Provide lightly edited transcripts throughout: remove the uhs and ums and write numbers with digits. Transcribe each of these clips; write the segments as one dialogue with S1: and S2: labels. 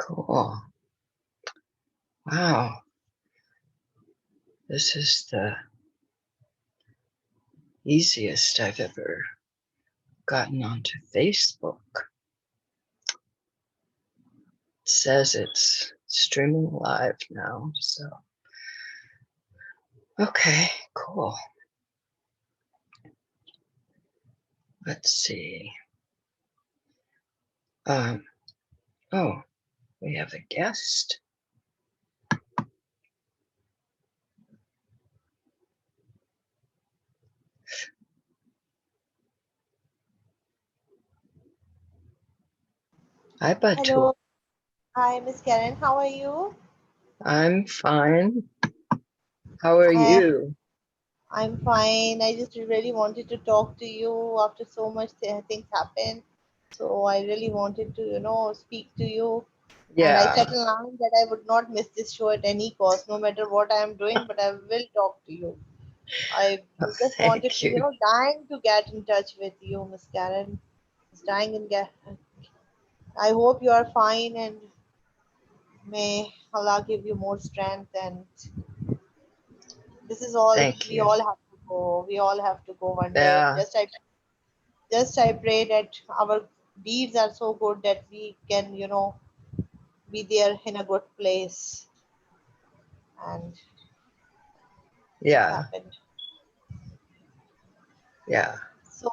S1: Cool. Wow. This is the easiest I've ever gotten onto Facebook. It says it's streaming live now, so. Okay, cool. Let's see. Oh, we have a guest. Hi, Batool.
S2: Hello. Hi, Miss Karen. How are you?
S1: I'm fine. How are
S2: I,
S1: you?
S2: I'm fine. I just really wanted to talk to you after so much things happen. So I really wanted to, speak to you. And I
S1: Yeah,
S2: settled on that I would not miss this show at any cost, no matter what I am doing, but I will talk to you. I just wanted
S1: thank
S2: to,
S1: you.
S2: dying to get in touch with you, Miss Karen. Just dying and get. I hope you are fine and may Allah give you more strength and this is all
S1: Thank
S2: we
S1: you.
S2: all have to go. We all have to go one day.
S1: Yeah,
S2: Just I pray that our deeds are so good that we can, be there in a good place. And this
S1: yeah,
S2: happened.
S1: yeah.
S2: So,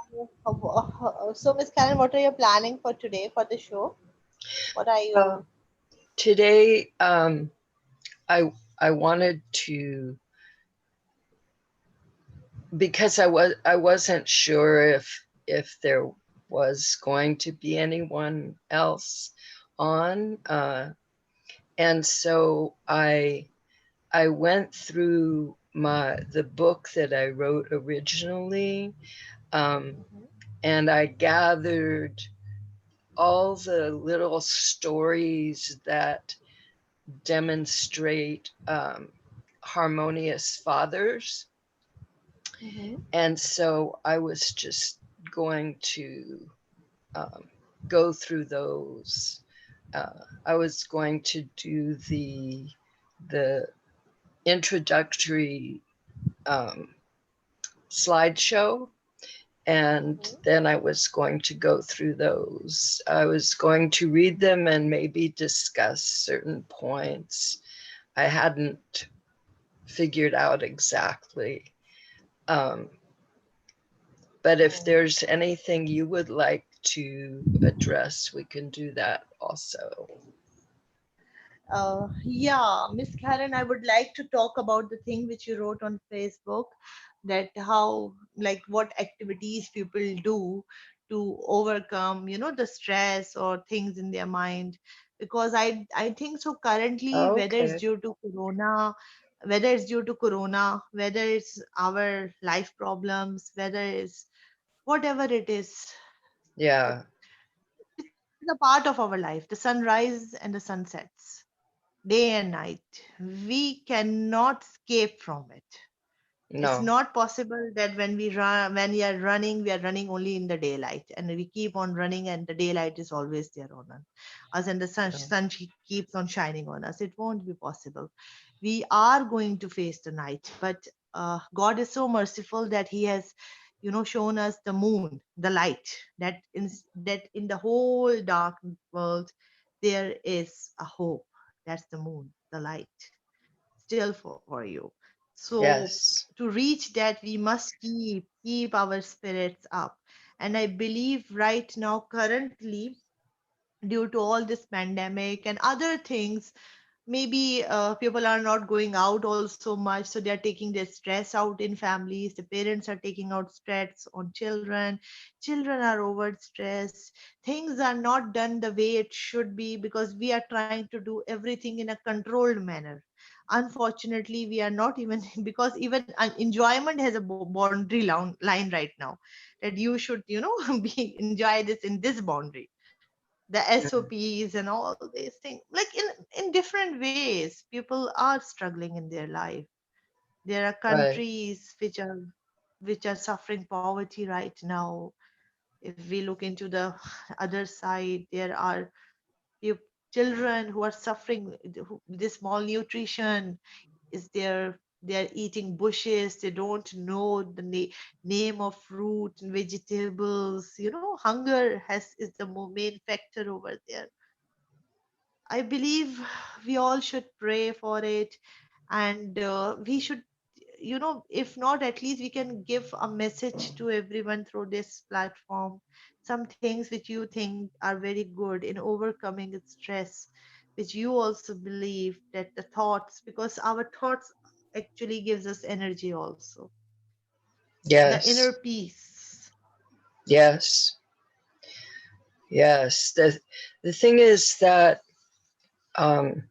S2: so Miss Karen, what are you planning for today for the show? What are
S1: Well,
S2: you?
S1: today, I I wanted to, because I wasn't sure if there was going to be anyone else on, and so I went through the book that I wrote originally, um,
S2: Mhm.
S1: and I gathered all the little stories that demonstrate harmonious fathers.
S2: Mhm.
S1: And so I was just going to um, go through those. I was going to do the introductory um, slideshow, and
S2: Mhm.
S1: then I was going to go through those. I was going to read them and maybe discuss certain points. I hadn't figured out exactly. Um, but if
S2: Mhm.
S1: there's anything you would like to address, we can do that also.
S2: Yeah, Miss Karen, I would like to talk about the thing which you wrote on Facebook, that how, like, what activities people do to overcome, the stress or things in their mind. Because I think so currently,
S1: Okay.
S2: whether it's due to Corona, whether it's our life problems, whether it's whatever it is,
S1: Yeah.
S2: it's a part of our life, the sunrise and the sunsets, day and night. We cannot escape from it. It's
S1: No.
S2: not possible that when we are running only in the daylight, and we keep on running, and the daylight is always there on us, and the
S1: No.
S2: sun keeps on shining on us. It won't be possible. We are going to face the night, but God is so merciful that He has, shown us the moon, the light, that in the whole dark world there is a hope. That's the moon, the light, still for you. So
S1: Yes.
S2: to reach that, we must keep our spirits up. And I believe right now, currently, due to all this pandemic and other things, maybe people are not going out also much, so they are taking their stress out in families. The parents are taking out stress on children. Children are overstressed. Things are not done the way it should be because we are trying to do everything in a controlled manner. Unfortunately, we are not even because even enjoyment has a boundary line right now, that you should, be enjoy this in this boundary, the
S1: Mm.
S2: SOPs and all these things. Like in different ways, people are struggling in their life. There are
S1: Right.
S2: countries which are suffering poverty right now. If we look into the other side, there are children who are suffering this malnutrition, is they're eating bushes, they don't know the name of fruit and vegetables. Hunger is the main factor over there. I believe we all should pray for it, and we should, if not, at least we can give a message to everyone through this platform. Some things which you think are very good in overcoming its stress, which you also believe that the thoughts, because our thoughts actually gives us energy also, the inner
S1: Yes.
S2: peace.
S1: Yes. Yes. The thing is that um,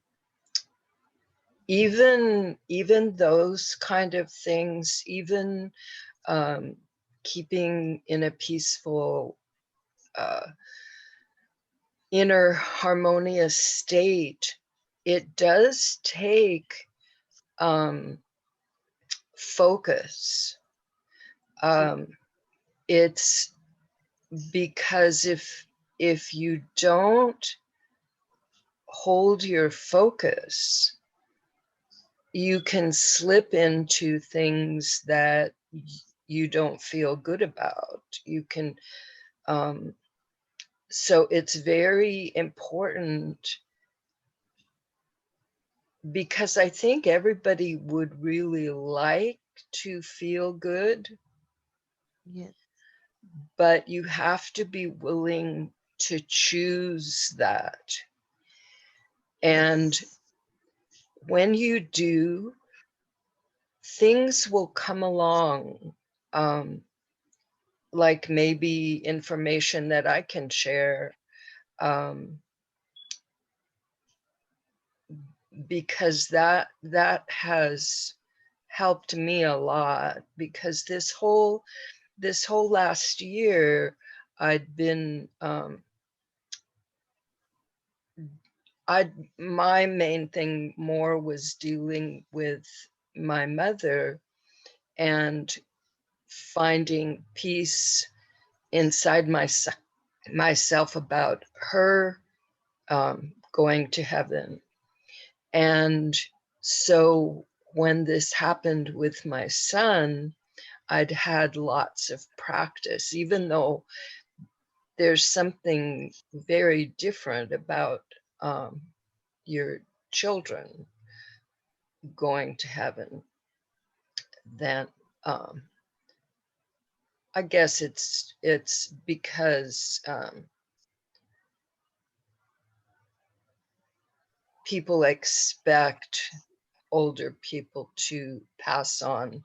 S1: even those kind of things, even um, keeping in a peaceful uh, inner harmonious state, it does take um, focus.
S2: True.
S1: Um, it's because if you don't hold your focus, you can slip into things that you don't feel good about. You can, um, so it's very important, because I think everybody would really like to feel good,
S2: Yes.
S1: but you have to be willing to choose that. And
S2: Yes.
S1: when you do, things will come along, um, like maybe information that I can share, um, because that has helped me a lot, because this whole last year I'd been I my main thing more was dealing with my mother and finding peace inside myself about her going to heaven. And so when this happened with my son, I'd had lots of practice, even though there's something very different about um, your children going to heaven than I guess it's because people expect older people to pass on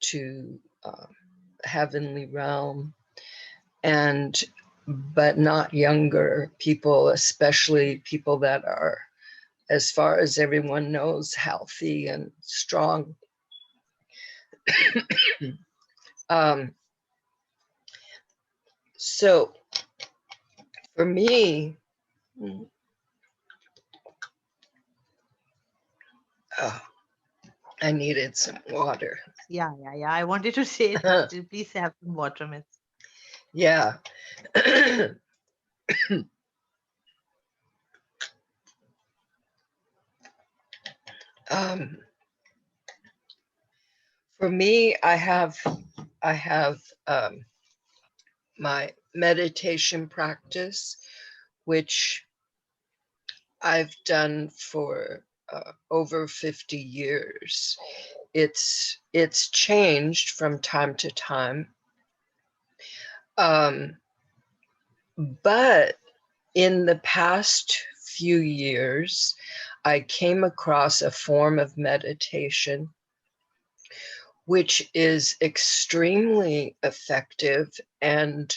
S1: to heavenly realm, and but not younger people, especially people that are, as far as everyone knows, healthy and strong. um, so for me, oh, I needed some water.
S2: Yeah, yeah, yeah. I wanted to say that. Please have some water, miss.
S1: Yeah. um, for me, I have my meditation practice, which I've done for over 50 years. It's changed from time to time, um, but in the past few years, I came across a form of meditation which is extremely effective and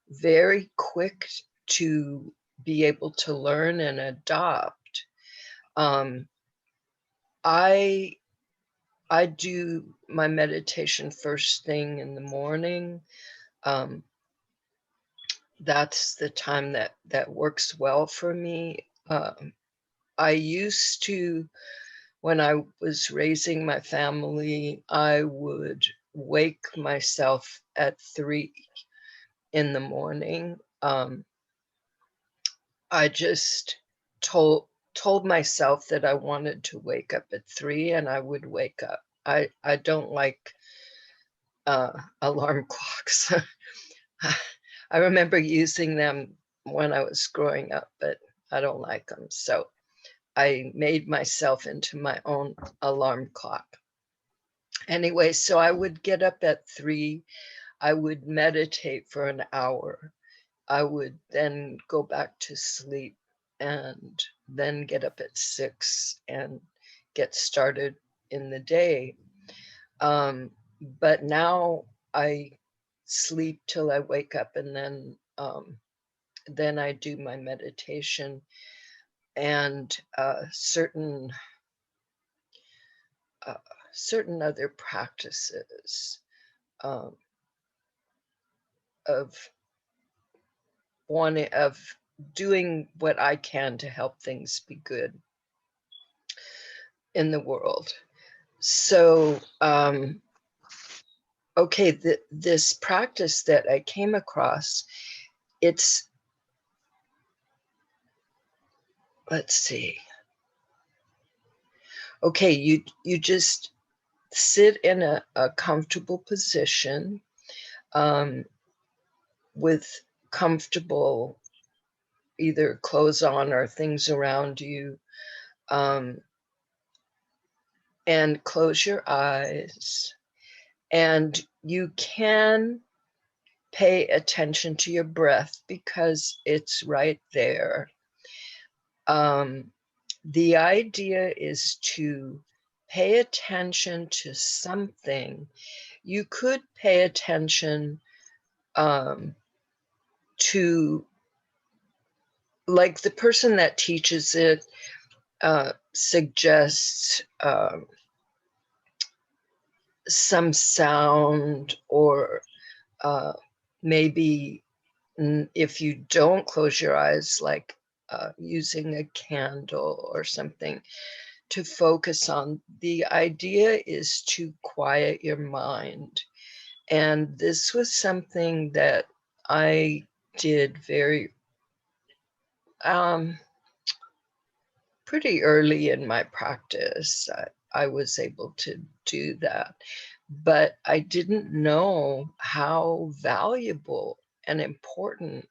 S1: very quick to be able to learn and adopt. Um, I I do my meditation first thing in the morning. Um, that's the time that works well for me. I used to, when I was raising my family, I would wake myself at 3 in the morning. I just told myself that I wanted to wake up at 3, and I would wake up. I don't like alarm clocks. I remember using them when I was growing up, but I don't like them. So I made myself into my own alarm clock. Anyway, so I would get up at 3. I would meditate for an hour. I would then go back to sleep and then get up at 6 and get started in the day. But now I sleep till I wake up, and then I do my meditation and certain other practices um, of doing what I can to help things be good in the world. So, okay, this practice that I came across, let's see. Okay, you just sit in a comfortable position with comfortable either clothes on or things around you, and close your eyes. And you can pay attention to your breath because it's right there. The idea is to pay attention to something. You could pay attention to, like the person that teaches it suggests some sound, or maybe if you don't close your eyes, like using a candle or something to focus on. The idea is to quiet your mind. And this was something that I did very pretty early in my practice. I was able to do that, but I didn't know how valuable and important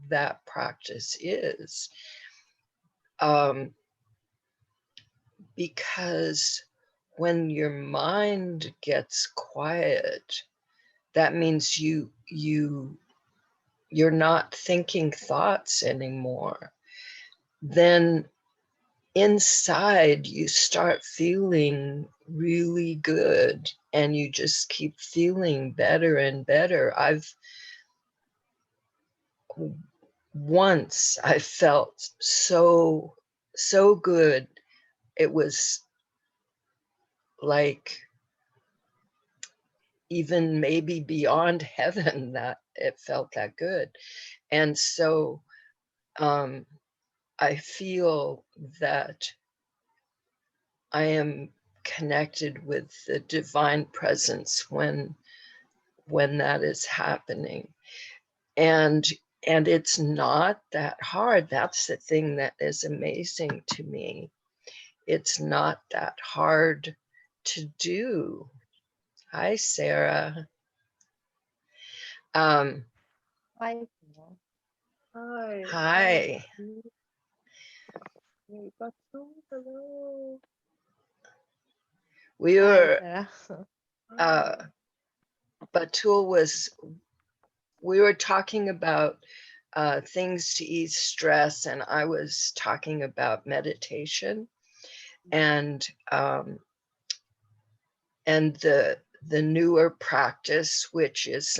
S1: that practice is, because when your mind gets quiet, that means you're not thinking thoughts anymore. Then inside you start feeling really good, and you just keep feeling better and better. Once I felt so good. It was like even maybe beyond heaven that it felt that good. And so I feel that I am connected with the divine presence when that is happening. And it's not that hard. That's the thing that is amazing to me. It's not that hard to do. Hi, Sera.
S3: Hi, Tina. Hi,
S1: Hi.
S3: hey, Batool, hello.
S1: We
S2: Hi,
S1: were
S2: Sarah.
S1: uh
S3: Hi.
S1: Batool was we were talking about things to ease stress, and I was talking about meditation and the newer practice, which is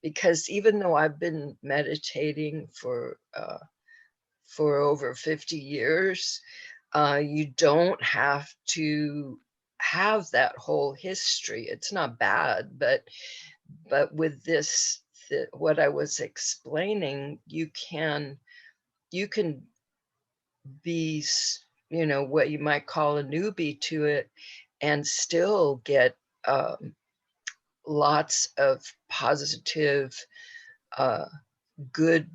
S1: because even though I've been meditating for over 50 years, you don't have to have that whole history. It's not bad, but with this, what I was explaining, you can be, what you might call a newbie to it, and still get lots of positive, good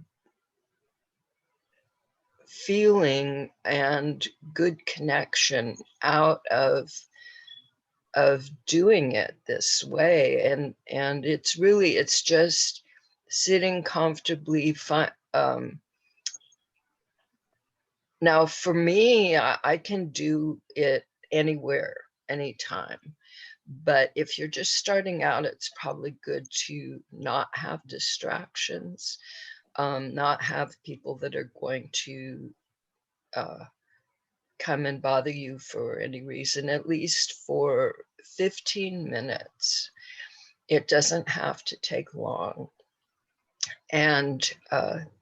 S1: feeling and good connection out of doing it this way. And it's just sitting comfortably. Now for me, I can do it anywhere, anytime. But if you're just starting out, it's probably good to not have distractions, not have people that are going to come and bother you for any reason, at least for 15 minutes. It doesn't have to take long. And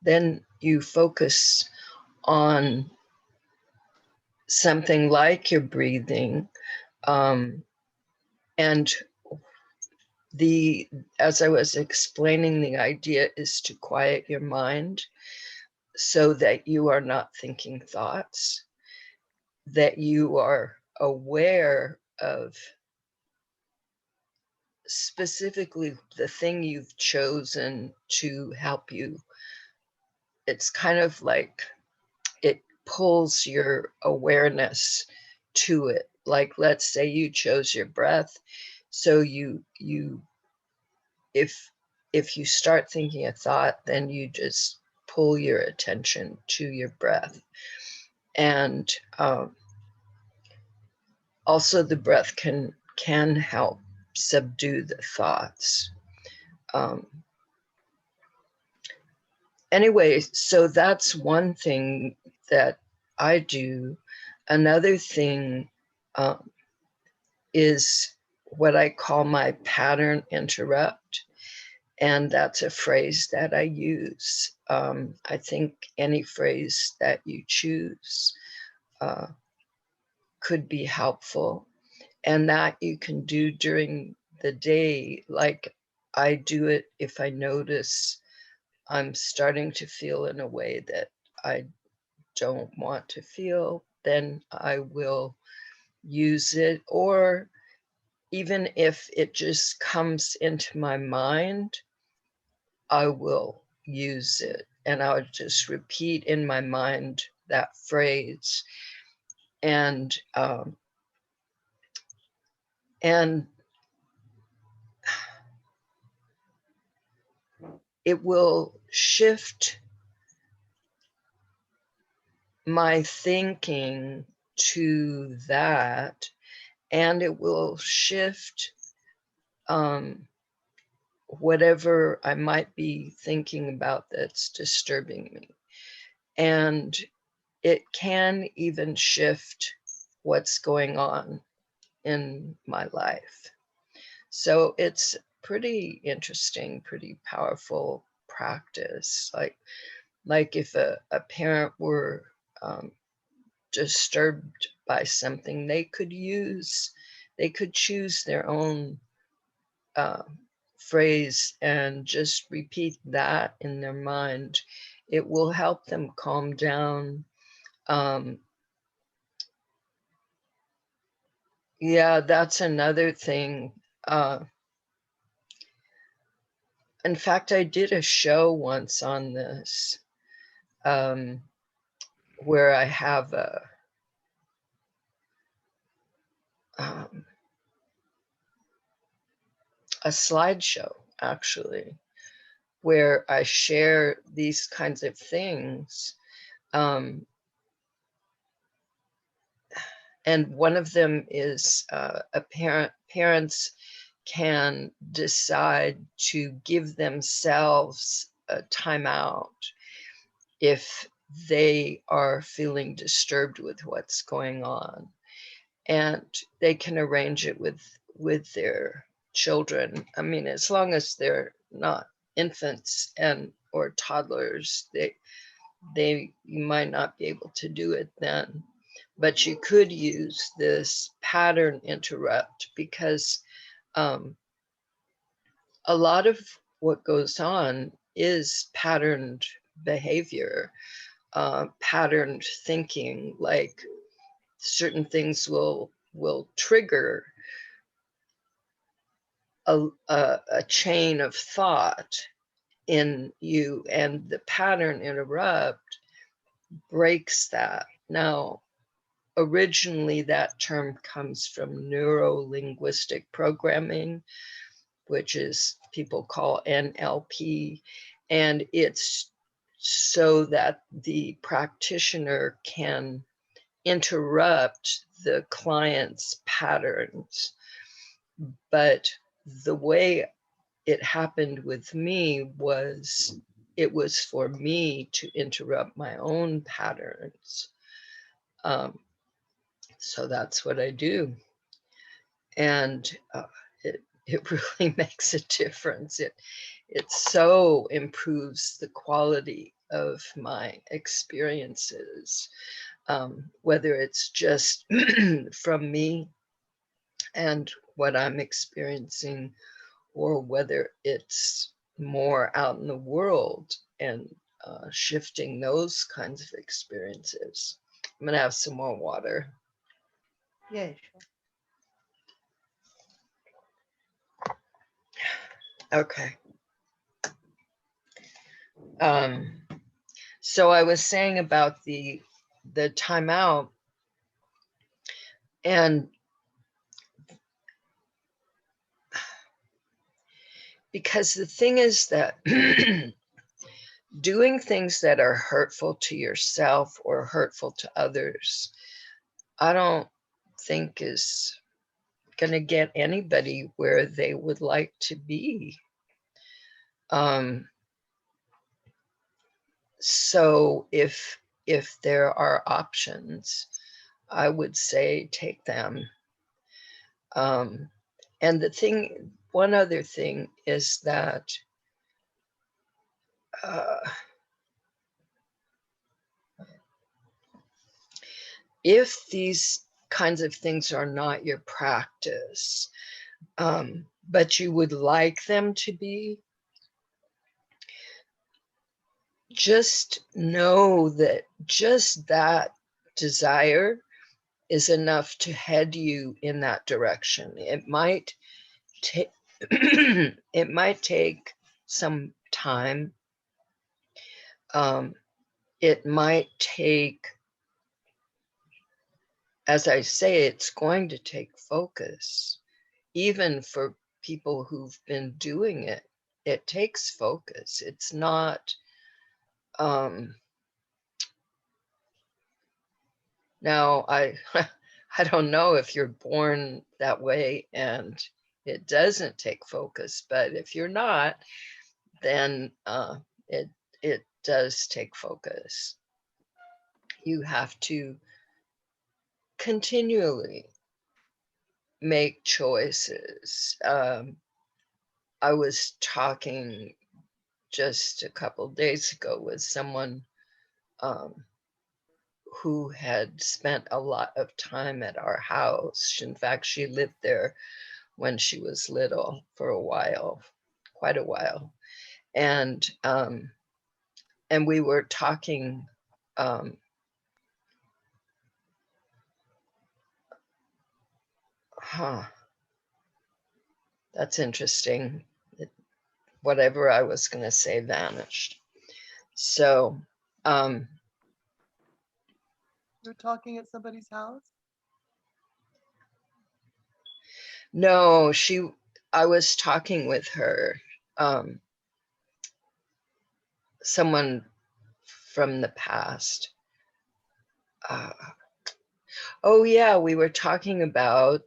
S1: then you focus on something like your breathing. And as I was explaining, the idea is to quiet your mind so that you are not thinking thoughts, that you are aware of specifically the thing you've chosen to help you. It's kind of like it pulls your awareness to it. Like, let's say you chose your breath. So if you start thinking a thought, then you just pull your attention to your breath. And also the breath can help subdue the thoughts. Anyway, so that's one thing that I do. Another thing is what I call my pattern interrupt. And that's a phrase that I use. I think any phrase that you choose could be helpful. And that you can do during the day. Like I do it if I notice I'm starting to feel in a way that I don't want to feel, then I will use it. Or even if it just comes into my mind, I will use it. And I would just repeat in my mind that phrase. And it will shift my thinking to that, and it will shift whatever I might be thinking about that's disturbing me. And it can even shift what's going on in my life. So it's pretty interesting, pretty powerful practice. Like if a parent were disturbed by something, they could choose their own phrase and just repeat that in their mind. It will help them calm down. Yeah, that's another thing. In fact, I did a show once on this, where I have a slideshow, actually, where I share these kinds of things. And one of them is parents can decide to give themselves a timeout if they are feeling disturbed with what's going on. And they can arrange it with their children. I mean, as long as they're not infants or toddlers, you might not be able to do it then. But you could use this pattern interrupt, because a lot of what goes on is patterned behavior, patterned thinking. Like certain things will trigger a chain of thought in you, and the pattern interrupt breaks that. Now, originally that term comes from neuro-linguistic programming, which is people call NLP, and it's so that the practitioner can interrupt the client's patterns. But the way it happened with me was it was for me to interrupt my own patterns. So that's what I do. And it really makes a difference. It so improves the quality of my experiences, whether it's just from me and what I'm experiencing, or whether it's more out in the world and shifting those kinds of experiences. I'm gonna have some more water.
S2: Yeah, sure.
S1: Okay. So I was saying about the timeout, and because the thing is that doing things that are hurtful to yourself or hurtful to others, I don't think is going to get anybody where they would like to be. So if there are options, I would say take them. And the thing, one other thing is that if these kinds of things are not your practice, but you would like them to be, just know that just that desire is enough to head you in that direction. It might take it might take some time. It might take, as I say, it's going to take focus. Even for people who've been doing it, it takes focus. It's not, now I I don't know if you're born that way and it doesn't take focus, but if you're not, then it does take focus. You have to continually make choices. I was talking just a couple days ago with someone who had spent a lot of time at our house. In fact, she lived there when she was little for a while, quite a while. And we were talking that's interesting. Whatever I was going to say vanished. So
S4: you're talking at somebody's house?
S1: No, I was talking with her, someone from the past. Oh yeah, we were talking about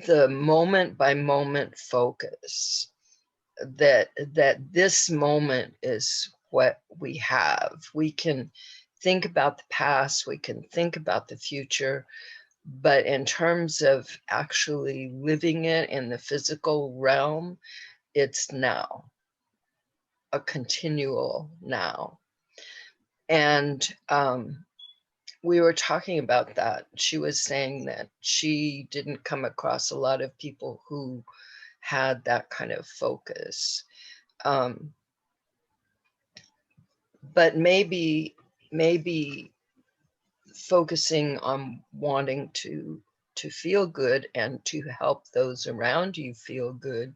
S1: the moment by moment focus, that this moment is what we have. We can think about the past, we can think about the future, but in terms of actually living it in the physical realm, it's now, a continual now. And we were talking about that. She was saying that she didn't come across a lot of people who had that kind of focus. But maybe focusing on wanting to feel good and to help those around you feel good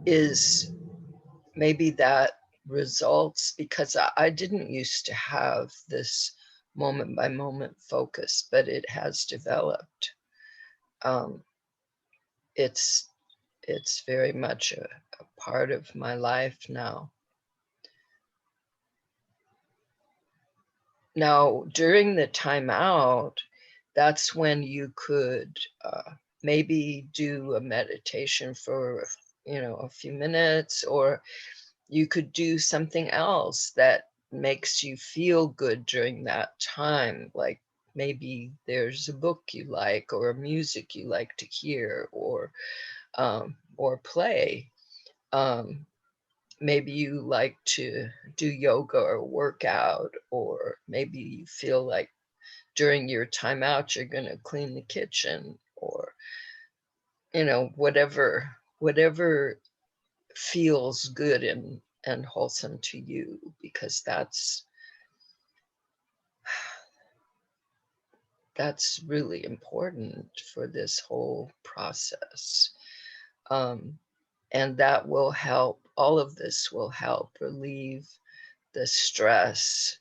S1: is maybe that results, because I didn't used to have this moment by moment focus, but it has developed. It's very much a part of my life now. Now, during the timeout, that's when you could maybe do a meditation for, a few minutes, or you could do something else that makes you feel good during that time. Like maybe there's a book you like, or music you like to hear, or play. Maybe you like to do yoga or workout, or maybe you feel like during your time out you're going to clean the kitchen, or whatever feels good and wholesome to you, because that's really important for this whole process. And that will help, all of this will help relieve the stress.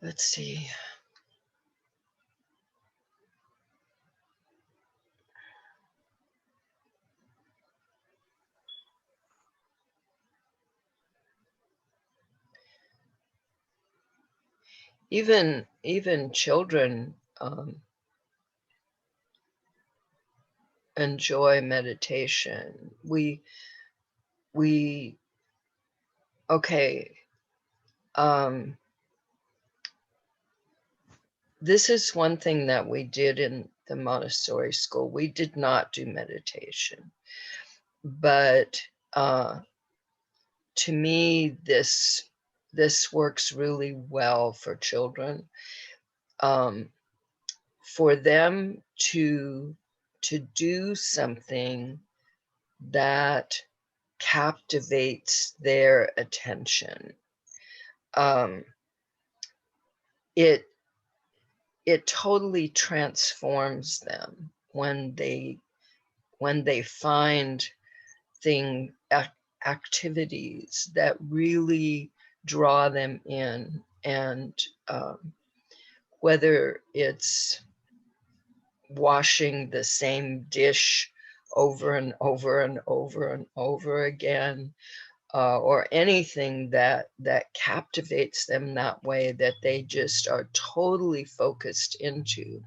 S1: Let's see. Even children enjoy meditation. Okay. This is one thing that we did in the Montessori school. We did not do meditation, but to me, this works really well for children. For them to do something that captivates their attention. It totally transforms them when they find activities that really draw them in, and whether it's washing the same dish over and over and over and over again, or anything that captivates them that way, that they just are totally focused into.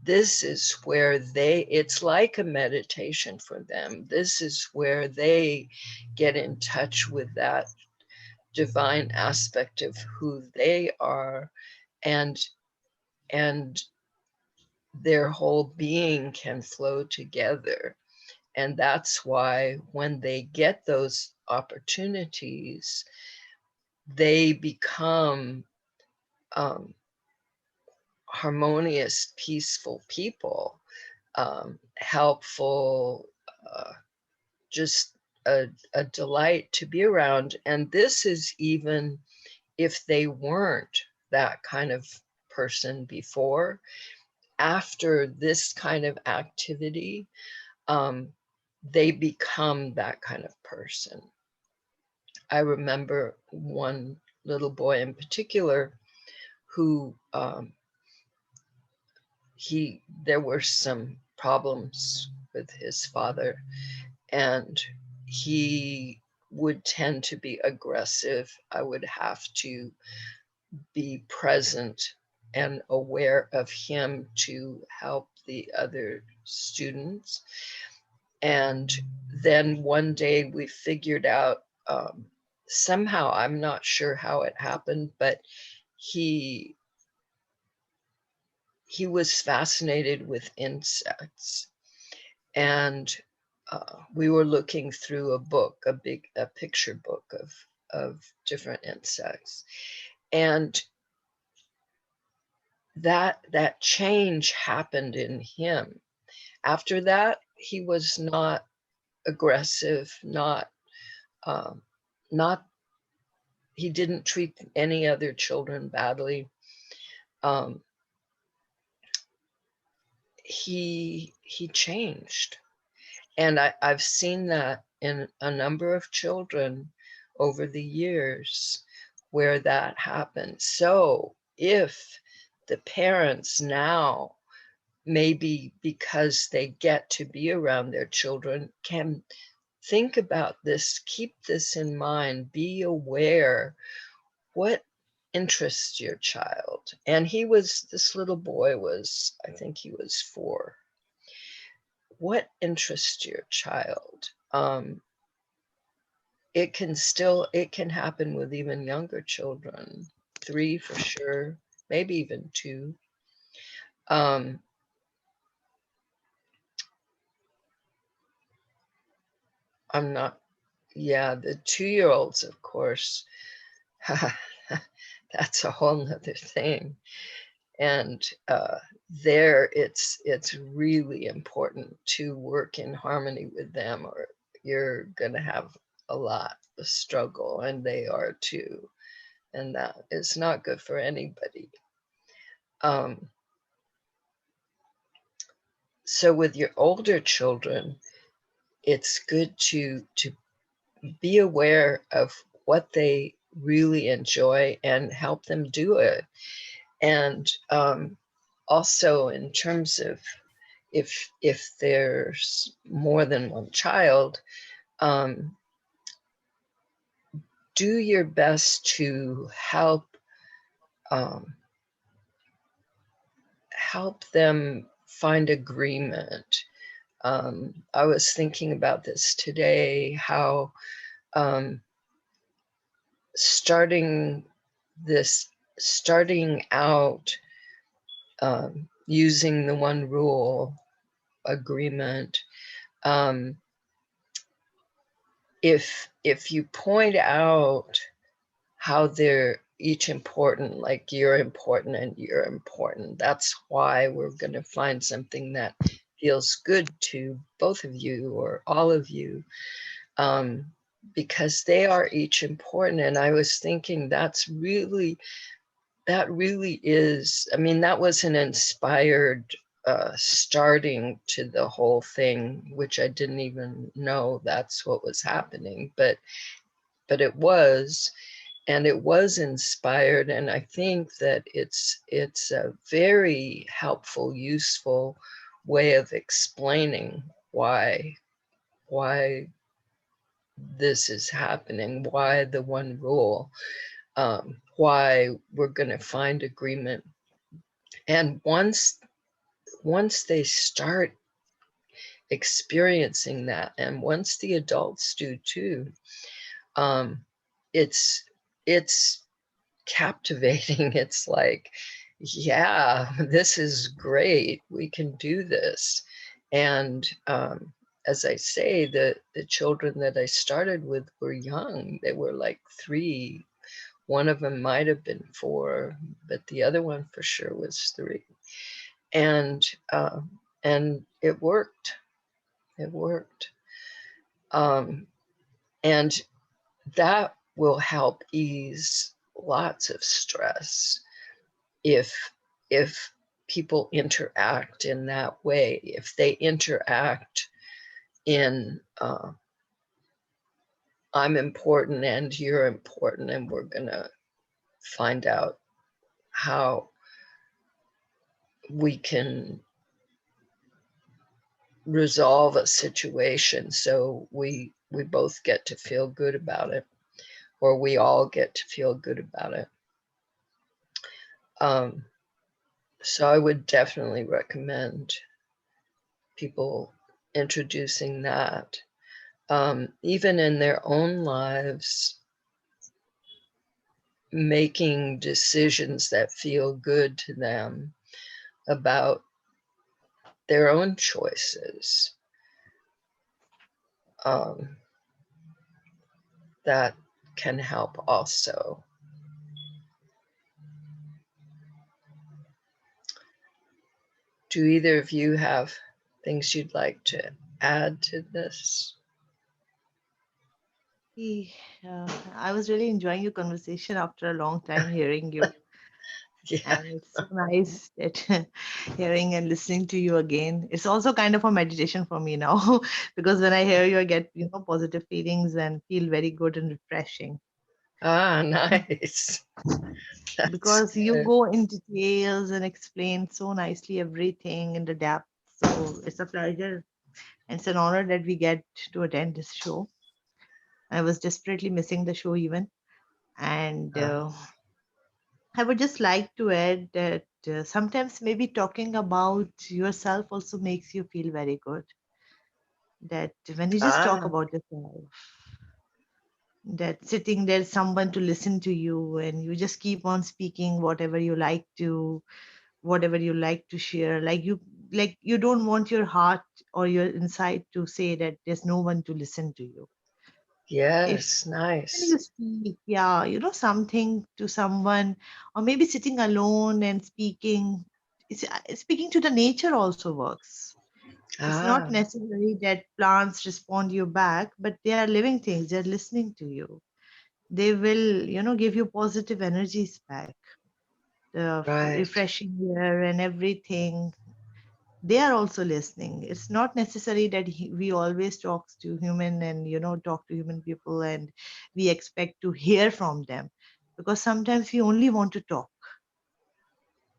S1: This is where it's like a meditation for them. This is where they get in touch with that divine aspect of who they are, and their whole being can flow together. And that's why when they get those opportunities, they become harmonious, peaceful people, helpful, just a delight to be around. And this is even if they weren't that kind of person before. After this kind of activity, they become that kind of person. I remember one little boy in particular who there were some problems with his father, and he would tend to be aggressive. I would have to be present and aware of him to help the other students. And then one day we figured out, somehow, I'm not sure how it happened, but he was fascinated with insects. And we were looking through a book, a picture book of different insects. And that change happened in him. After that, he was not aggressive, he didn't treat any other children badly. He changed. And I've seen that in a number of children over the years where that happens. So if the parents now, maybe because they get to be around their children, can think about this, keep this in mind, be aware what interests your child. And this little boy was, I think he was 4. What interests your child? It can happen with even younger children, 3 for sure, maybe even 2. I'm not, yeah, the 2-year-olds, of course, that's a whole nother thing. And there it's really important to work in harmony with them, or you're gonna have a lot of struggle, and they are too. And that is not good for anybody. So with your older children, it's good to be aware of what they really enjoy and help them do it. And also in terms of if there's more than one child, do your best to help them find agreement. I was thinking about this today, how starting out using the one rule agreement, if you point out how they're each important, like you're important and you're important, that's why we're going to find something that feels good to both of you or all of you, because they are each important. And I was thinking that really is, I mean, that was an inspired starting to the whole thing, which I didn't even know that's what was happening, but it was. And it was inspired, and I think that it's a very helpful, useful way of explaining why this is happening, why the one rule, why we're going to find agreement. And once they start experiencing that, and once the adults do too, it's captivating. It's like, yeah, this is great. We can do this. And as I say, the children that I started with were young. They were like 3. One of them might have been 4, but the other one for sure was 3. And it worked. It worked. And that will help ease lots of stress if people interact in that way. If they interact in I'm important and you're important, and we're gonna find out how we can resolve a situation so we both get to feel good about it, or we all get to feel good about it. So I would definitely recommend people introducing that, even in their own lives, making decisions that feel good to them about their own choices. That can help also. Do either of you have things you'd like to add to this?
S2: I was really enjoying your conversation after a long time hearing you.
S1: Yeah.
S2: And it's so nice that hearing and listening to you again. It's also kind of a meditation for me now because when I hear you, I get positive feelings and feel very good and refreshing
S1: Ah, nice. That's
S2: because you
S1: good.
S2: go in details and explain so nicely everything in the depth. So it's a pleasure and it's an honor that we get to attend this show. I was desperately missing the show even, and
S1: Ah,
S2: I would just like to add that sometimes maybe talking about yourself also makes you feel very good. That when you just talk
S1: ah,
S2: about yourself, that sitting there, someone to listen to you, and you just keep on speaking whatever you like to share. Like you don't want your heart or your inside to say that there's no one to listen to you. If
S1: yes,
S2: when you
S1: nice.
S2: speak, yeah, something to someone, or maybe sitting alone and speaking, speaking to the nature also works. It's not
S1: Ah,
S2: necessary that plants respond you back, but they are living things. They're listening to you. They will, give you positive energies back. The
S1: right,
S2: refreshing air and everything. They are also listening. It's not necessary that we always talk to human people and we expect to hear from them, because sometimes we only want to talk.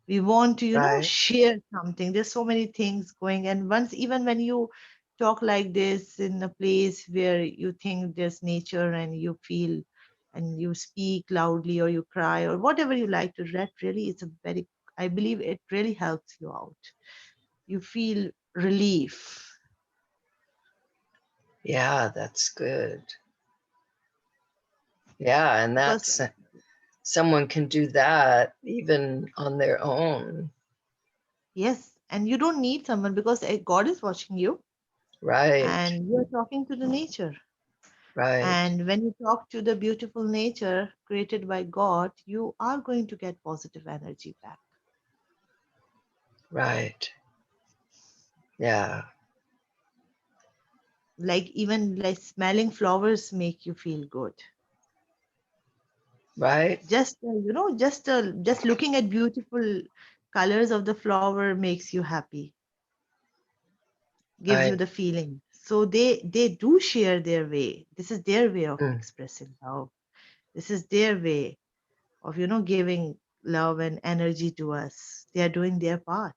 S2: We want to
S1: right,
S2: share something. There's so many things going, and once, even when you talk like this in a place where you think there's nature and you feel and you speak loudly or you cry or whatever you like to, that really is a very, I believe it really helps you out. You feel relief
S1: yeah, that's good. Yeah, and
S2: because
S1: that's someone can do that even on their own.
S2: yes, and you don't need someone because God is watching you
S1: Right,
S2: and you're talking to the nature.
S1: right,
S2: And when you talk to the beautiful nature created by God, you are going to get positive energy back.
S1: right. Yeah,
S2: Like even like smelling flowers make you feel good.
S1: right,
S2: Just looking at beautiful colors of the flower makes you happy, gives you
S1: right.
S2: the feeling. So they do share their way. This is their way of
S1: Mm,
S2: expressing love. This is their way of giving love and energy to us. They are doing their part.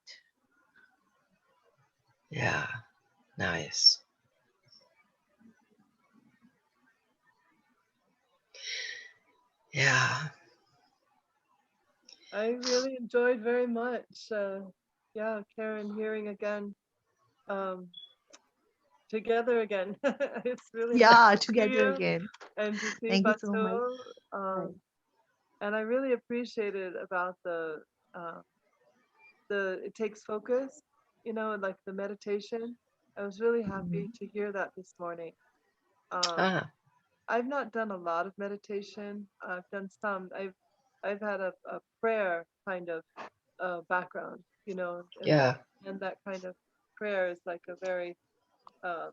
S1: yeah, nice. Yeah,
S4: I really enjoyed very much. Yeah, Karen, hearing again, um, together again. It's really nice
S2: Yeah,
S4: to see
S2: together
S4: you
S2: again.
S4: and to see
S2: Thank you so much.
S4: Batool.
S2: Right.
S4: And I really appreciated about uh, the it takes focus, like the meditation. I was really happy
S2: Mhm.
S4: to hear that this morning. Um,
S1: ah,
S4: I've not done a lot of meditation. I've done some. I've had a prayer kind of background, and
S1: yeah,
S4: that kind of prayer is like a very uh,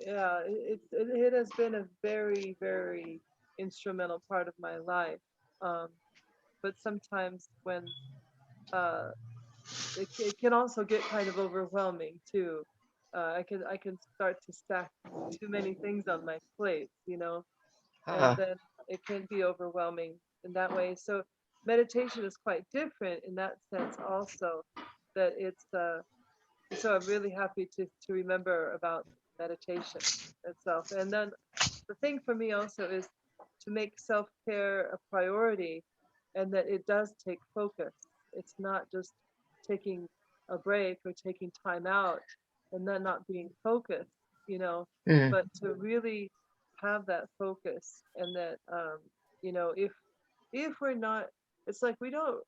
S4: yeah. It has been a very very instrumental part of my life. Um, but sometimes when uh, it can also get kind of overwhelming too. I can start to stack too many things on my plate, and
S1: ah,
S4: then it can be overwhelming in that way. So meditation is quite different in that sense also, that so I'm really happy to remember about meditation itself. And then the thing for me also is to make self-care a priority, and that it does take focus. It's not just taking a break or taking time out and then not being focused,
S1: mm,
S4: but to really have that focus. And that if we're not, it's like we don't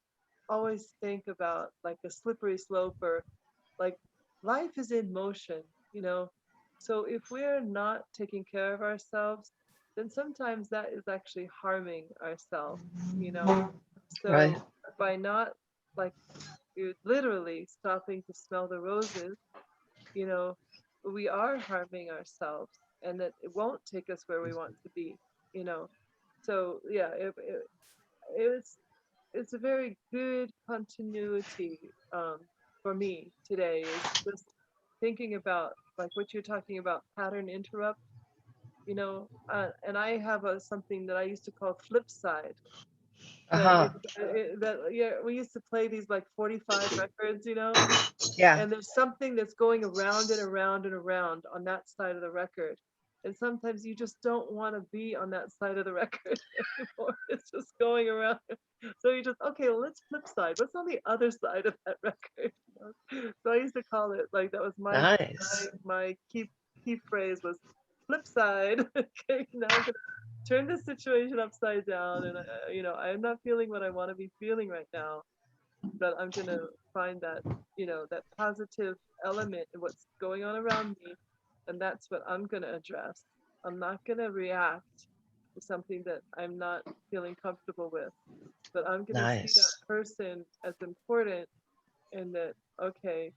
S4: always think about like a slippery slope, or like life is in motion, you know. So if we're not taking care of ourselves, then sometimes that is actually harming ourselves.
S1: right,
S4: So by not, like, you're literally stopping to smell the roses, you know, we are harming ourselves, and that it won't take us where we want to be, you know. So yeah, it was. it's a very good continuity for me today, is just thinking about like what you're talking about, pattern interrupt, and I have something that I used to call flip side. That
S1: Uh-huh.
S4: yeah, we used to play these like 45 records,
S1: Yeah.
S4: and there's something that's going around and around and around on that side of the record. And sometimes you just don't want to be on that side of the record anymore. It's just going around. So you just, okay, well, let's flip side. What's on the other side of that record? So I used to call it like, that was
S1: Nice.
S4: my key phrase was flip side. Okay, now I'm gonna turn this situation upside down, and I'm not feeling what I want to be feeling right now, but I'm gonna find that, that positive element in what's going on around me, and that's what I'm gonna address. I'm not gonna react to something that I'm not feeling comfortable with, but I'm gonna see that
S1: Nice.
S4: person as important, and that, okay,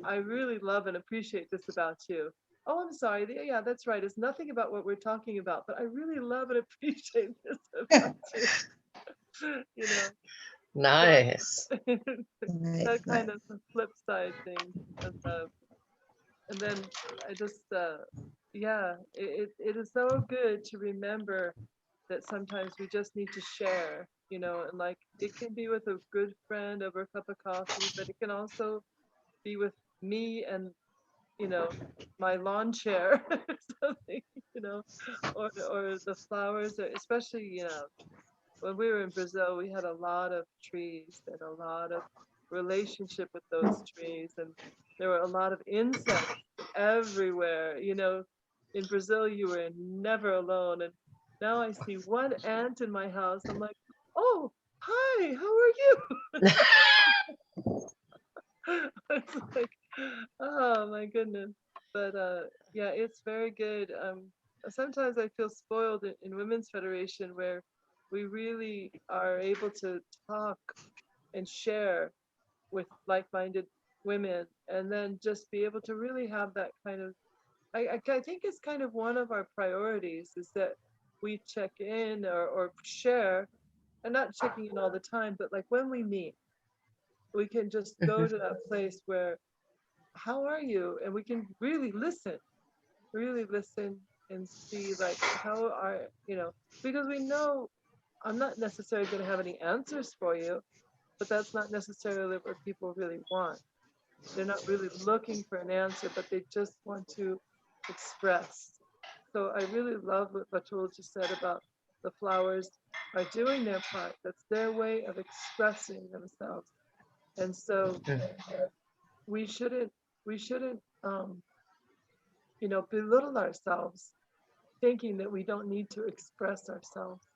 S4: I really love and appreciate this about you. Oh, I'm sorry. Yeah, that's right. It's nothing about what we're talking about, but I really love and appreciate this about you. You know, so
S1: Nice.
S2: Nice,
S4: that
S2: nice.
S4: kind of flip side thing. And then I just, yeah, it is so good to remember that sometimes we just need to share, and like it can be with a good friend over a cup of coffee, but it can also be with me and, you know, my lawn chair or something, or the flowers, especially, when we were in Brazil, we had a lot of trees and a lot of relationship with those trees, and there were a lot of insects everywhere. In Brazil, you were never alone, and now I see one ant in my house. I'm like, oh, hi, how are you? It's like, oh my goodness. But yeah, it's very good. Sometimes I feel spoiled in Women's Federation, where we really are able to talk and share with like-minded women, and then just be able to really have that kind of, I think it's kind of one of our priorities, is that we check in or share, and not checking in all the time, but like when we meet, we can just go
S1: Mhm.
S4: to that place where, how are you? And we can really listen and see like, how are, because we know I'm not necessarily going to have any answers for you, but that's not necessarily what people really want. They're not really looking for an answer, but they just want to express. So I really love what Batool just said about the flowers are doing their part. That's their way of expressing themselves. And so we shouldn't we shouldn't belittle ourselves, thinking that we don't need to express ourselves.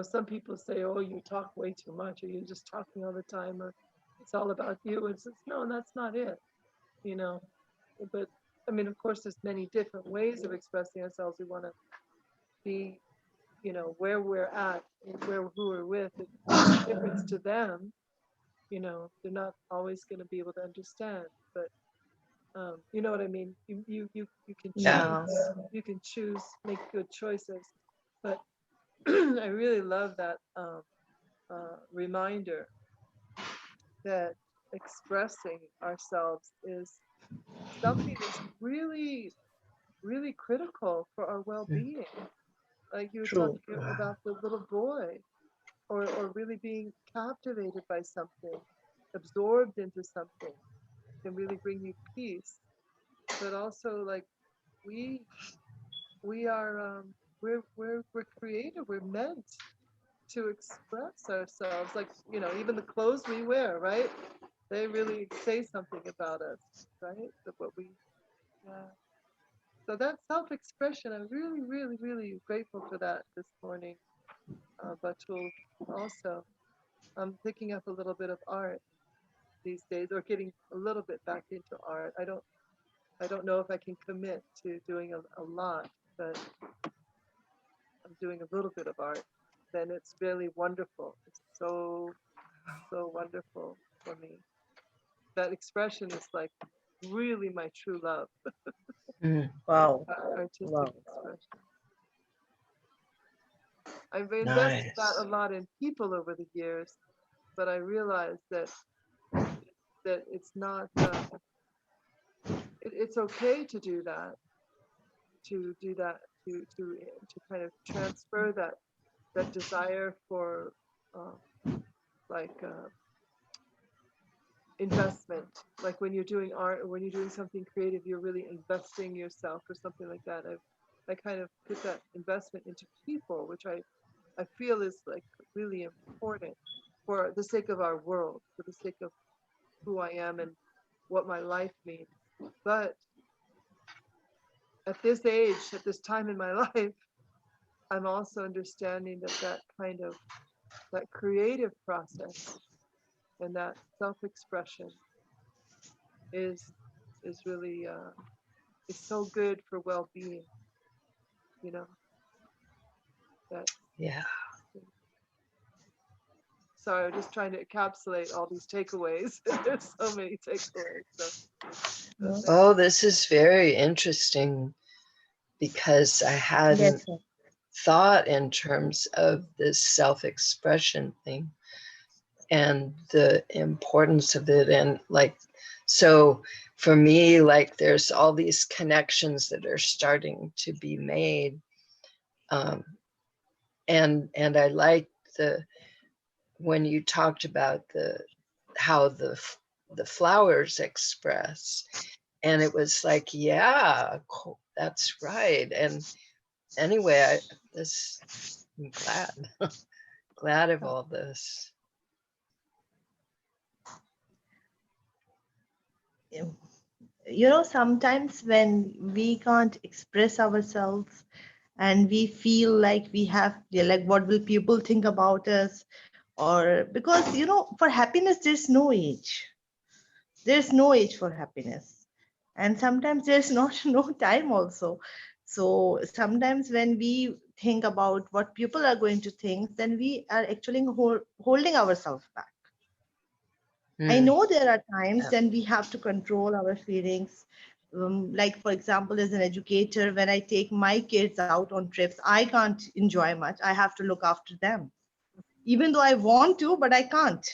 S4: Some people say, oh, you talk way too much, or you're just talking all the time, or it's all about you. It's just, no, that's not it, you know. But I mean, of course, there's many different ways of expressing ourselves. We want to be, where we're at and who we're with. It makes a difference to them. They're not always going to be able to understand, but you know what I mean. You can
S1: Yeah.
S4: choose. You can choose, make good choices. But I really love that reminder that expressing ourselves is something that's really, really critical for our well-being. Like you were
S1: True.
S4: talking about the little boy, or really being captivated by something, absorbed into something, can really bring you peace. But also, like, we we are we're creative. We're meant to express ourselves. Like, even the clothes we wear, right? They really say something about us, right? That what we, yeah. So that self-expression, I'm really, really, really grateful for that this morning, Batul. Also, I'm picking up a little bit of art these days, or getting a little bit back into art. I don't know if I can commit to doing a lot, but I'm doing a little bit of art. Then it's really wonderful. It's so, so wonderful for me. That expression is like really my true love,
S1: Wow.
S4: artistic
S1: Wow.
S4: expression. I've invested that a
S1: Nice.
S4: lot in people over the years, but I realized that it's not. It's okay to do that. To do that. To kind of transfer that desire for like investment. Like when you're doing art or when you're doing something creative, you're really investing yourself or something like that. I kind of put that investment into people, which I feel is like really important for the sake of our world, for the sake of who I am and what my life means. But at this age, at this time in my life, I'm also understanding that kind of that creative process and that self-expression is is really is so good for well-being. You know that.
S1: Yeah.
S4: Sorry, I'm just trying to encapsulate all these takeaways. There's so many takeaways. So thank
S1: Oh, this is very interesting because I hadn't
S2: Yes, sir.
S1: thought in terms of this self-expression thing and the importance of it. And like, so for me, like there's all these connections that are starting to be made. Um, and I like when you talked about how the flowers express, and it was like, yeah, that's right. And anyway, I'm glad of all this.
S2: Sometimes when we can't express ourselves and we feel like we have, yeah, like, what will people think about us? Or because, for happiness, there's no age for happiness. And sometimes there's not no time also. So sometimes when we think about what people are going to think, then we are actually holding ourselves back. I
S1: Mm,
S2: know there are times
S1: yeah.
S2: when we have to control our feelings. Like, for example, as an educator, when I take my kids out on trips, I can't enjoy much. I have to look after them. Even though I want to, but I can't.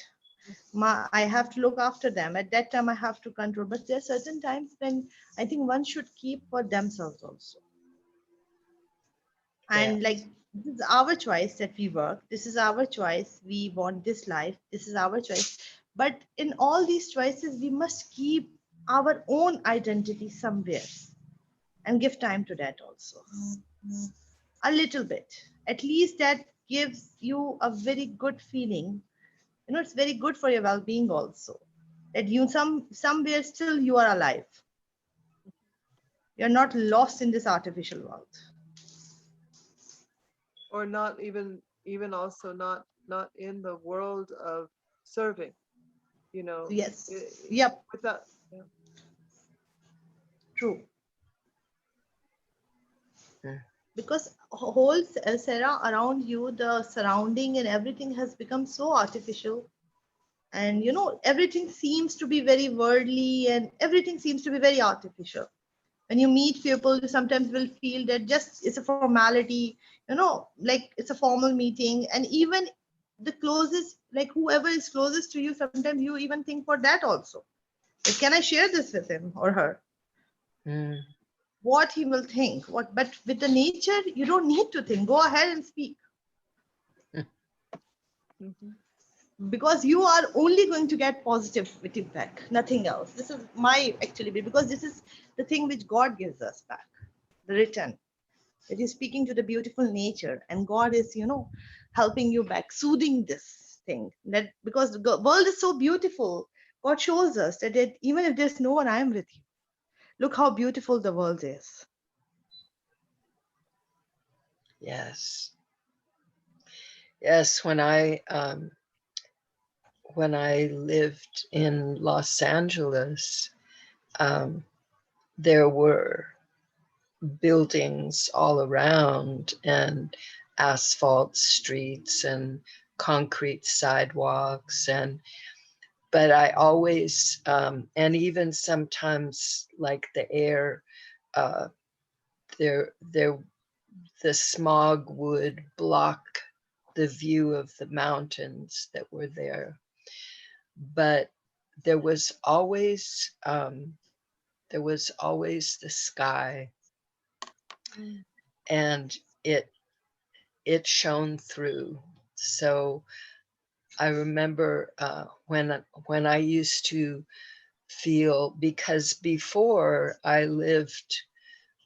S2: I have to look after them. At that time, I have to control. But there are certain times when I think one should keep for themselves also.
S1: Yeah.
S2: And like, this is our choice that we work. This is our choice. We want this life. This is our choice. But in all these choices, we must keep our own identity somewhere and give time to that also. A little bit. At least that gives you a very good feeling. It's very good for your well-being also. That you somewhere still you are alive. You're not lost in this artificial world.
S4: or not even also not in the world of serving. You know,
S2: Yes. Yep.
S4: with that. Yeah.
S2: True.
S1: Mm.
S2: Because whole Sera around you, the surrounding and everything has become so artificial. And everything seems to be very worldly and everything seems to be very artificial. When you meet people, you sometimes will feel that just it's a formality, like it's a formal meeting. And even the closest, like whoever is closest to you, sometimes you even think for that also. Like, can I share this with him or her?
S1: Mm.
S2: What he will think, but with the nature, you don't need to think. Go ahead and speak.
S4: Hmm.
S2: Because you are only going to get positive feedback, nothing else. This is my actually, because this is the thing which God gives us back, the return. That you're speaking to the beautiful nature, and God is, helping you back, soothing this thing. That because the world is so beautiful, God shows us that even if there's no one, I am with you. Look how beautiful the world is.
S1: Yes. Yes. When I lived in Los Angeles, um, there were buildings all around and asphalt streets and concrete sidewalks, but I always and even sometimes like the air, uh, there the smog would block the view of the mountains that were there. But there was always the sky, and it shone through. So I remember when I used to feel, because before I lived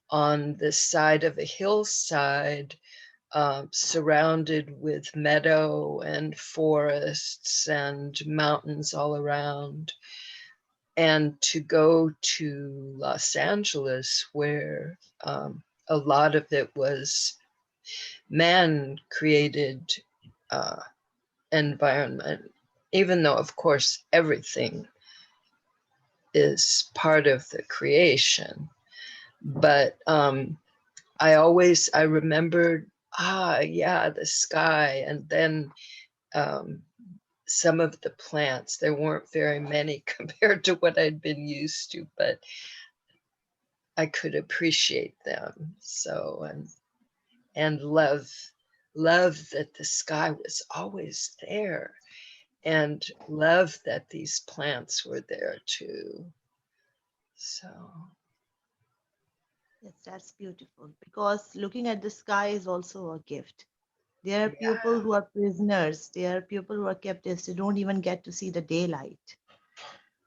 S1: on the side of a hillside, surrounded with meadow and forests and mountains all around. And to go to Los Angeles, where a lot of it was man-created environment, even though, of course, everything is part of the creation. But I remembered, yeah, the sky. And then some of the plants, there weren't very many compared to what I'd been used to, but I could appreciate them. So, and love that the sky was always there, and love that these plants were there too. So
S2: Yes, that's beautiful, because looking at the sky is also a gift. There are people who are prisoners. There are people who are captives. They don't even get to see the daylight.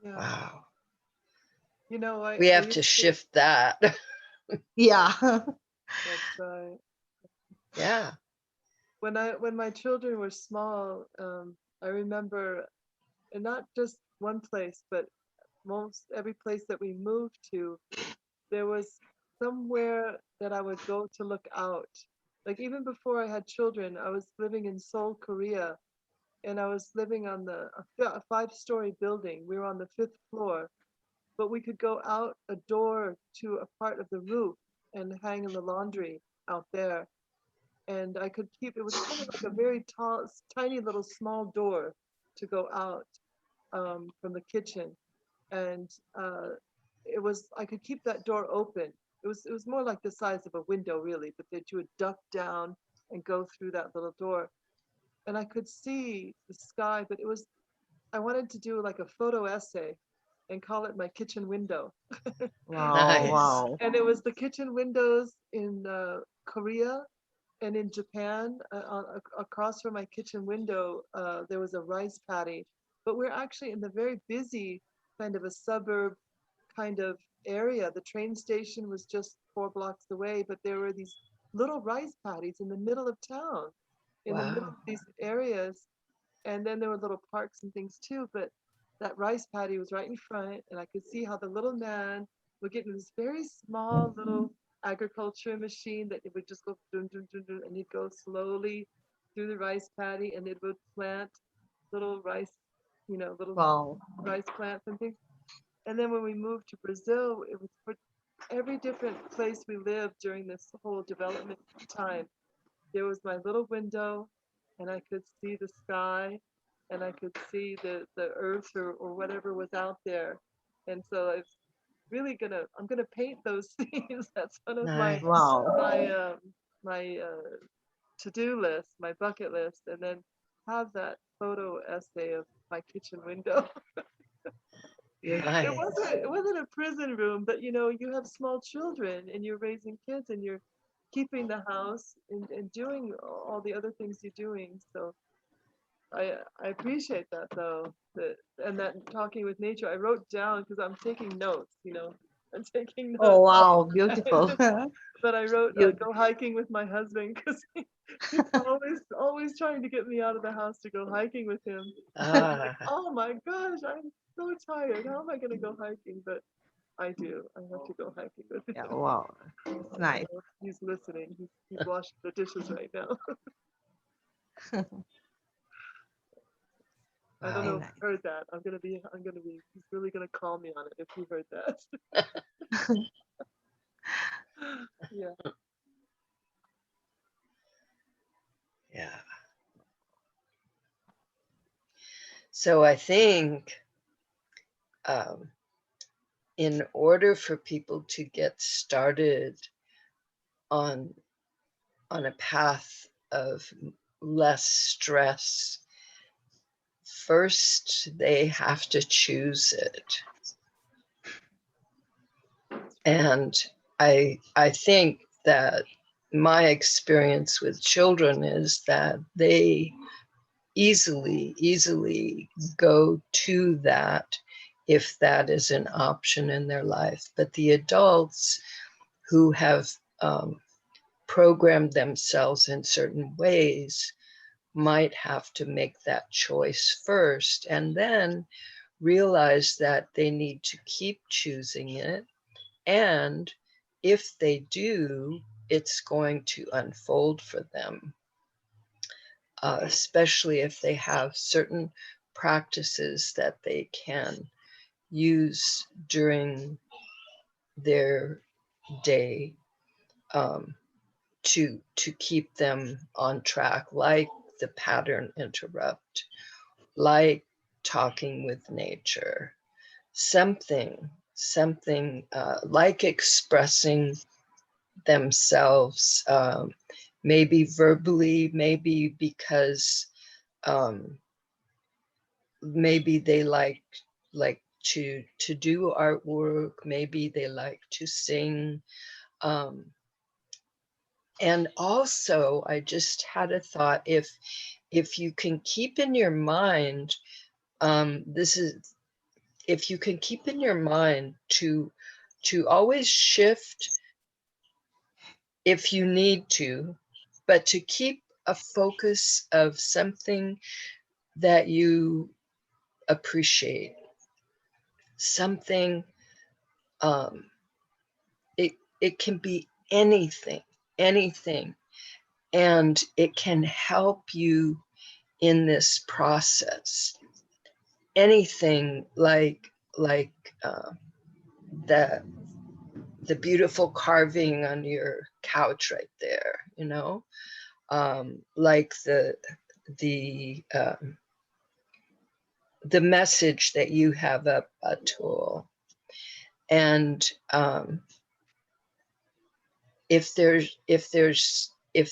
S4: Yeah.
S1: wow,
S4: You know,
S1: we
S4: I
S1: have to
S4: used
S1: shift that.
S2: Yeah.
S4: that's right.
S1: Yeah.
S4: When my children were small, I remember, and not just one place, but most every place that we moved to, there was somewhere that I would go to look out. Like even before I had children, I was living in Seoul, Korea, and I was living on a five-story building. We were on the fifth floor, but we could go out a door to a part of the roof and hang in the laundry out there. And I could keep, it was kind of like a very tall, tiny little small door to go out from the kitchen. And it was, I could keep that door open. It was more like the size of a window really, but that you would duck down and go through that little door. And I could see the sky, but I wanted to do like a photo essay and call it my kitchen window.
S2: Wow,
S1: Nice.
S2: wow.
S4: And it was the kitchen windows in Korea and in Japan. Across from my kitchen window, there was a rice paddy. But we're actually in the very busy kind of a suburb kind of area. The train station was just 4 blocks away, but there were these little rice paddies in the middle of town, in the middle
S1: Wow.
S4: of these areas. And then there were little parks and things too, but that rice paddy was right in front, and I could see how the little man would get in this very small little agriculture machine that it would just go dun, dun, dun, dun, and he'd go slowly through the rice paddy, and it would plant little rice, little
S2: Wow.
S4: rice plants and things. And then when we moved to Brazil, it was for every different place we lived during this whole development time. There was my little window, and I could see the sky, and I could see the earth or whatever was out there. And so it's really I'm gonna paint those scenes. That's one of
S1: Nice.
S2: Wow.
S4: my to-do list, my bucket list, and then have that photo essay of my kitchen window.
S1: Nice.
S4: It wasn't a prison room, but you have small children and you're raising kids and you're keeping the house and doing all the other things you're doing. So I appreciate that though. And that talking with nature, I wrote down because I'm taking notes, I'm taking
S2: Oh,
S4: notes.
S2: wow. Beautiful.
S4: But I wrote
S2: Beautiful.
S4: go hiking with my husband because he's always trying to get me out of the house to go hiking with him.
S1: Ah,
S4: Oh my gosh, I'm so tired. How am I going to go hiking? But I do. I have to go hiking with him.
S2: Yeah, wow. It's nice.
S4: He's listening. He's washing the dishes right now. I don't
S2: Very
S4: know
S1: wow.
S4: if
S2: nice.
S4: you heard that. He's really gonna call me on it if you heard that. Yeah.
S1: Yeah. So I think in order for people to get started on on a path of less stress, first they have to choose it. And I think that my experience with children is that they easily go to that if that is an option in their life. But the adults who have programmed themselves in certain ways might have to make that choice first and then realize that they need to keep choosing it. And if they do, it's going to unfold for them, especially if they have certain practices that they can use during their day to keep them on track, like the pattern interrupt, like talking with nature, something like expressing themselves, maybe verbally, maybe because maybe they like to do artwork, maybe they like to sing. And also, I just had a thought, if you can keep in your mind, if you can keep in your mind to always shift if you need to, but to keep a focus of something that you appreciate, something, it can be anything, and it can help you in this process. Anything like the beautiful carving on your couch right there, you know, like the message that you have up, Batool. And if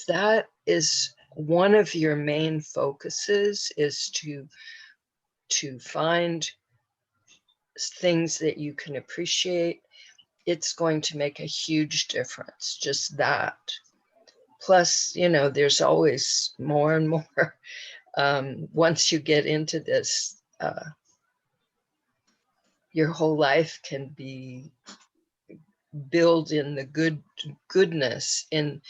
S1: that is one of your main focuses, is to find things that you can appreciate, it's going to make a huge difference, just that. Plus, you know, there's always more and more. Once you get into this, your whole life can be built in the goodness and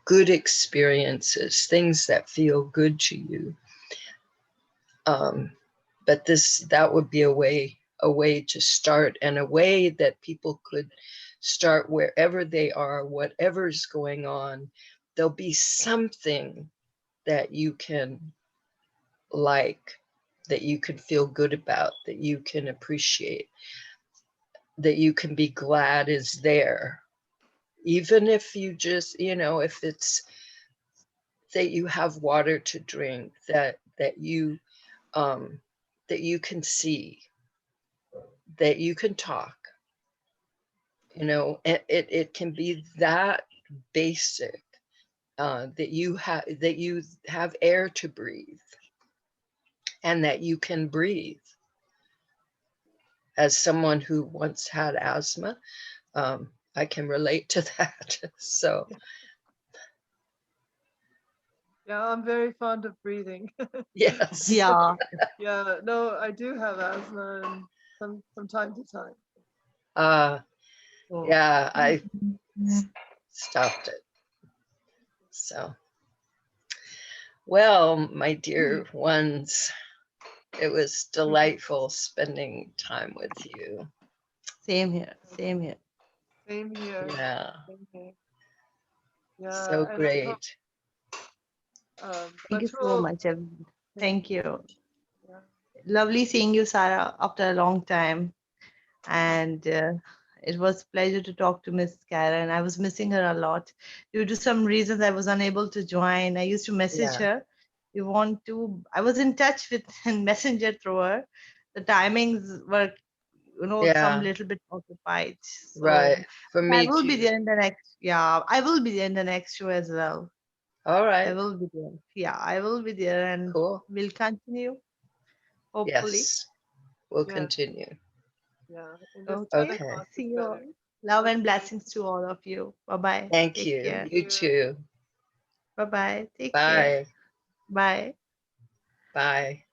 S1: good experiences, things that feel good to you. But that would be a way to start, and a way that people could start wherever they are, whatever's going on. There'll be something that you can like, that you can feel good about, that you can appreciate, that you can be glad is there. Even if you just, you know, if it's that you have water to drink, that you can see, that you can talk, you know, it can be that basic, that you have air to breathe, and that you can breathe. As someone who once had asthma, I can relate to that. So
S4: Yeah, I'm very fond of breathing.
S1: yes.
S2: Yeah.
S4: Yeah, no, I do have asthma, and from time to time.
S1: Yeah, I stopped it. So, well, my dear ones, it was delightful spending time with you.
S2: Same here. Same here.
S4: Same here.
S1: Yeah,
S4: Same here. Yeah,
S1: so
S4: and I hope,
S1: great.
S2: Thank you so
S4: Batool,
S2: much, everyone. Thank you.
S4: yeah.
S2: Lovely seeing you, Sarah, after a long time. And it was a pleasure to talk to Miss Karen. I was missing her a lot. Due to some reasons, I was unable to join. I used to message
S1: Yeah.
S2: her. I was in touch with Messenger through her. The timings were some
S1: Yeah,
S2: little bit occupied.
S1: right.
S2: So
S1: For
S2: I
S1: me
S2: will be
S1: too.
S2: there in the next, yeah, I will be there in the next show as well.
S1: All
S2: I
S1: right.
S2: will be there. Yeah, I will be there and
S1: Cool.
S2: we'll continue, hopefully.
S1: Yes, we'll
S4: Yes,
S1: continue.
S4: yeah. And just
S2: Okay.
S4: the
S1: Okay.
S4: clock is
S2: See you all.
S4: better.
S2: Love and
S4: Okay.
S2: blessings to all of you. Bye bye.
S1: Thank
S2: Take
S1: you.
S4: Thank
S2: care.
S1: You
S4: you.
S1: too.
S2: Bye bye. Take care.
S1: Bye.
S2: Bye.
S1: Bye.